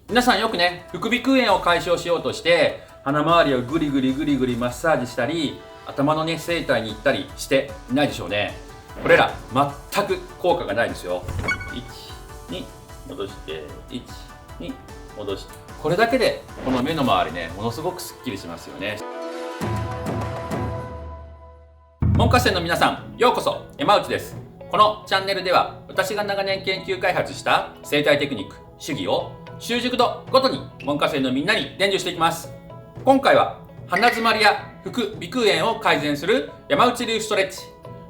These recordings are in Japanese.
皆さんよくね、副鼻腔炎を解消しようとして鼻周りをグリグリグリグリマッサージしたり、頭のね整体に行ったりしていないでしょうね。これら全く効果がないですよ。1、2戻して、1、2戻して、これだけでこの目の周りね、ものすごくすっきりしますよね。門下生の皆さん、ようこそ。山内です。このチャンネルでは、私が長年研究開発した整体テクニック、手技を習熟度ごとに門下生のみんなに伝授していきます。今回は鼻詰まりや副鼻腔炎を改善する山内流ストレッチ、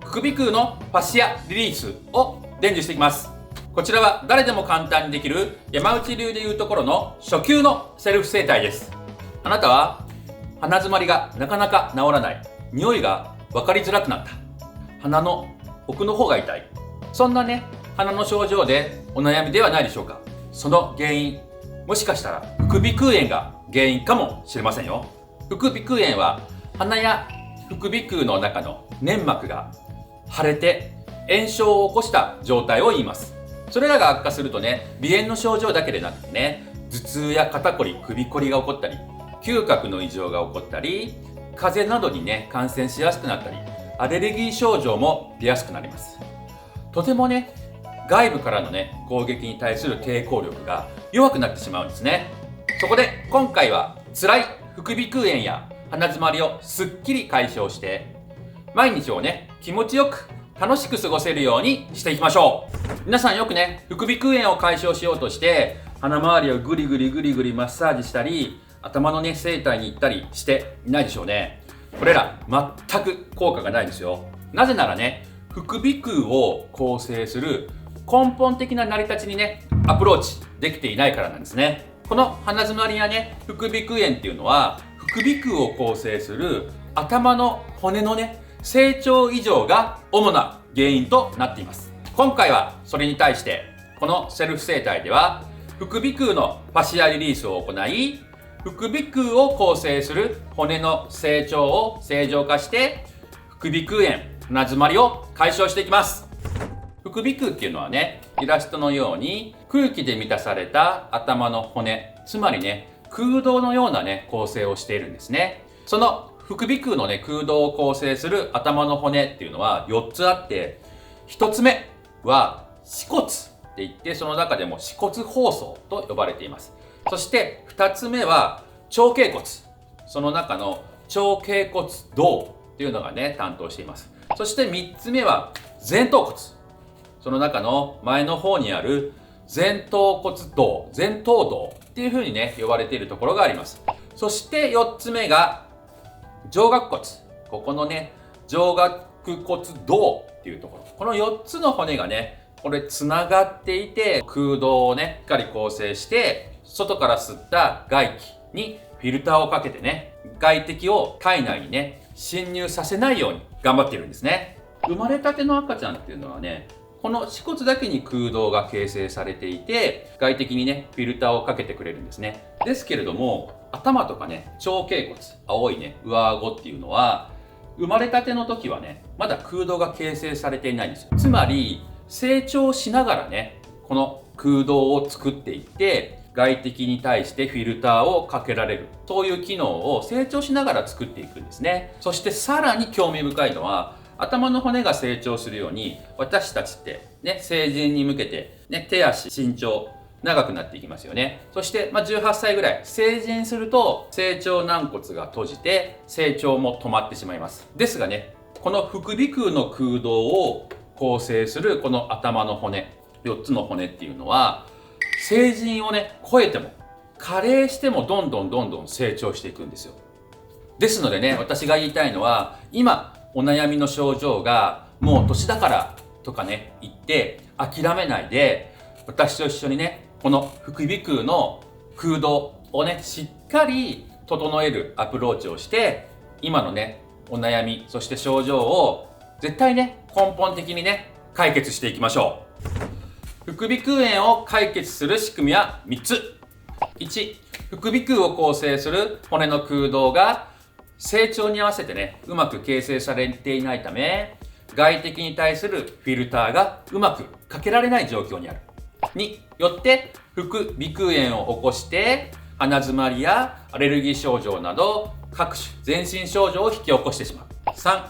副鼻腔のファシアリリースを伝授していきます。こちらは誰でも簡単にできる山内流でいうところの初級のセルフ整体です。あなたは鼻詰まりがなかなか治らない、匂いが分かりづらくなった、鼻の奥の方が痛い、そんなね鼻の症状でお悩みではないでしょうか。その原因、もしかしたら副鼻腔炎が原因かもしれませんよ。副鼻腔炎は鼻や副鼻腔の中の粘膜が腫れて炎症を起こした状態を言います。それらが悪化するとね、鼻炎の症状だけでなくてね、頭痛や肩こり、首こりが起こったり、嗅覚の異常が起こったり、風邪などにね感染しやすくなったり、アレルギー症状も出やすくなります。とてもね外部からのね攻撃に対する抵抗力が弱くなってしまうんですね。そこで今回は辛い副鼻腔炎や鼻詰まりをすっきり解消して、毎日をね気持ちよく楽しく過ごせるようにしていきましょう。皆さんよくね副鼻腔炎を解消しようとして鼻周りをグリグリグリグリマッサージしたり、頭のね整体に行ったりしていないでしょうね。これら全く効果がないですよ。なぜならね、副鼻腔を構成する根本的な成り立ちにねアプローチできていないからなんですね。この鼻詰まりやね副鼻腔炎っていうのは、副鼻腔を構成する頭の骨のね成長異常が主な原因となっています。今回はそれに対してこのセルフ整体では副鼻腔のファシアリリースを行い、副鼻腔を構成する骨の成長を正常化して副鼻腔炎、鼻詰まりを解消していきます。副鼻腔っていうのはね、イラストのように空気で満たされた頭の骨、つまりね空洞のようなね構成をしているんですね。その副鼻腔のね空洞を構成する頭の骨っていうのは4つあって、1つ目は歯骨って言って、その中でも歯骨包装と呼ばれています。そして2つ目は長脛骨、その中の長脛骨胴っていうのがね担当しています。そして3つ目は前頭骨、その中の前の方にある前頭骨胴、前頭胴っていう風にね呼ばれているところがあります。そして4つ目が上顎骨、ここのね上顎骨胴っていうところ、この4つの骨がねこれつながっていて、空洞をねしっかり構成して、外から吸った外気にフィルターをかけてね外敵を体内にね侵入させないように頑張っているんですね。生まれたての赤ちゃんっていうのはね、この歯骨だけに空洞が形成されていて、外敵にねフィルターをかけてくれるんですね。ですけれども頭とかね長脛骨、青いね上顎っていうのは生まれたての時はねまだ空洞が形成されていないんですよ。つまり成長しながらねこの空洞を作っていって、外敵に対してフィルターをかけられる、そういう機能を成長しながら作っていくんですね。そしてさらに興味深いのは、頭の骨が成長するように私たちってね成人に向けてね手足身長長くなっていきますよね。そして、18歳ぐらい成人すると成長軟骨が閉じて成長も止まってしまいます。ですがね、この副鼻腔の空洞を構成するこの頭の骨、4つの骨っていうのは成人をね超えても加齢してもどんどん成長していくんですよ。ですのでね、私が言いたいのは、今お悩みの症状がもう年だからとかね言って諦めないで、私と一緒にねこの副鼻腔の空洞をねしっかり整えるアプローチをして、今のねお悩み、そして症状を絶対ね根本的にね解決していきましょう。副鼻腔炎を解決する仕組みは3つ。1、副鼻腔を構成する骨の空洞が成長に合わせてねうまく形成されていないため、外敵に対するフィルターがうまくかけられない状況にある。によって副鼻腔炎を起こして鼻づまりやアレルギー症状など各種全身症状を引き起こしてしまう。3、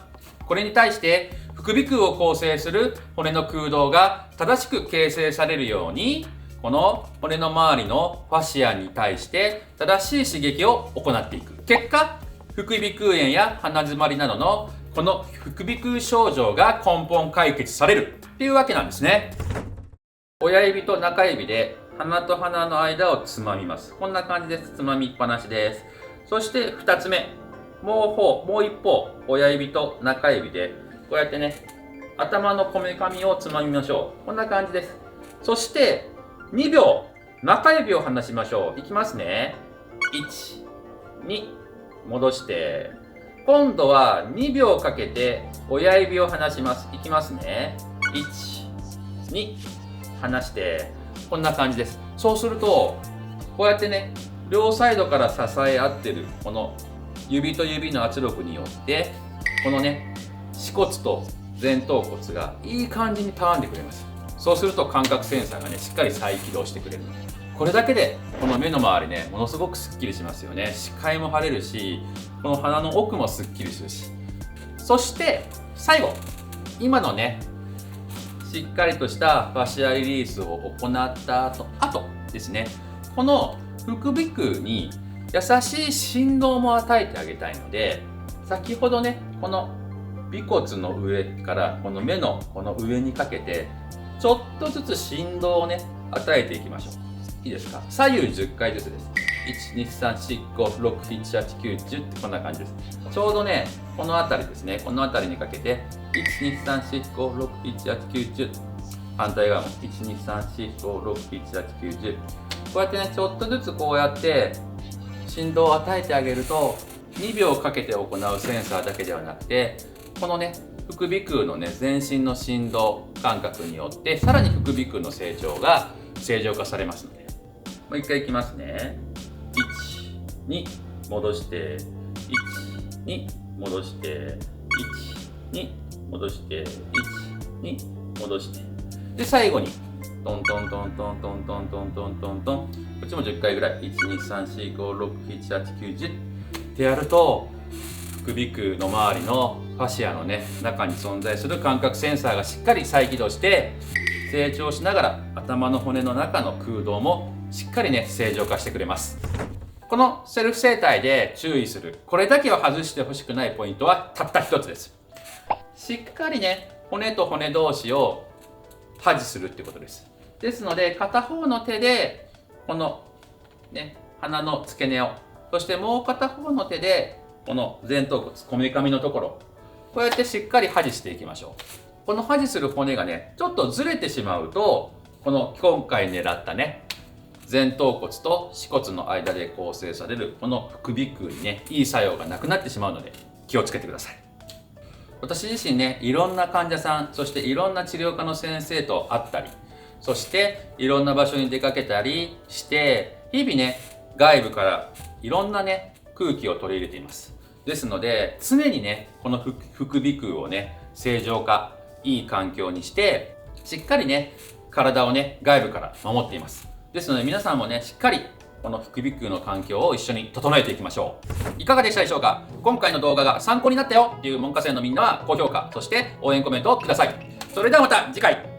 これに対して副鼻腔を構成する骨の空洞が正しく形成されるように、この骨の周りのファシアに対して正しい刺激を行っていく結果、副鼻腔炎や鼻づまりなどのこの副鼻腔症状が根本解決されるっていうわけなんですね。親指と中指で鼻と鼻の間をつまみます。こんな感じです。つまみっぱなしです。そして2つ目、もう一方、親指と中指でこうやってね、頭のこめかみをつまみましょう。こんな感じです。そして2秒、中指を離しましょう。いきますね。1、2、戻して、今度は2秒かけて親指を離します。いきますね。1、2、離して、こんな感じです。そうすると、こうやってね、両サイドから支え合ってるこの指と指の圧力によって、このね、歯骨と前頭骨がいい感じにたわんでくれます。そうすると感覚センサーがね、しっかり再起動してくれる。これだけでこの目の周りね、ものすごくすっきりしますよね。視界も晴れるし、この鼻の奥もすっきりするし。そして最後、今のね、しっかりとしたファシアリリースを行った後ですね、この副鼻腔に優しい振動も与えてあげたいので、先ほどね、この尾骨の上からこの目のこの上にかけてちょっとずつ振動をね、与えていきましょう。いいですか？左右10回ずつです。1、2、3、4、5、6、7、8、9、10ってこんな感じです。ちょうどね、この辺りですね。この辺りにかけて、1、2、3、4、5、6、7、8、9、10。反対側も、1、2、3、4、5、6、7、8、9、10。こうやってね、ちょっとずつこうやって、振動を与えてあげると、2秒かけて行うセンサーだけではなくて、このね、副鼻腔のね、全身の振動感覚によって、さらに副鼻腔の成長が正常化されますので。もう一回いきますね。1、2、戻して、1、2、戻して、1、2、戻して、1、2、戻して。で、最後に、トントントントントントントントントントン。こっちも10回ぐらい。1、2、3、4、5、6、7、8、9、10ってやると、副鼻腔の周りのファシアのね、中に存在する感覚センサーがしっかり再起動して、成長しながら頭の骨の中の空洞もしっかりね、正常化してくれます。このセルフ整体で注意する、これだけは外してほしくないポイントはたった一つです。しっかりね、骨と骨同士を保持するってことです。ですので、片方の手でこのね、鼻の付け根を、そしてもう片方の手でこの前頭骨、こめかみのところ、こうやってしっかり保持していきましょう。この保持する骨がね、ちょっとずれてしまうと、この今回狙ったね、前頭骨と歯骨の間で構成されるこの副鼻腔にね、いい作用がなくなってしまうので気をつけてください。私自身ね、いろんな患者さん、そしていろんな治療科の先生と会ったり、そしていろんな場所に出かけたりして、日々ね、外部からいろんなね、空気を取り入れています。ですので、常にね、この副鼻腔をね、正常化、いい環境にして、しっかりね、体をね、外部から守っています。ですので皆さんもね、しっかりこの副鼻腔の環境を一緒に整えていきましょう。いかがでしたでしょうか？今回の動画が参考になったよっていう門下生のみんなは高評価、そして応援コメントをください。それではまた次回。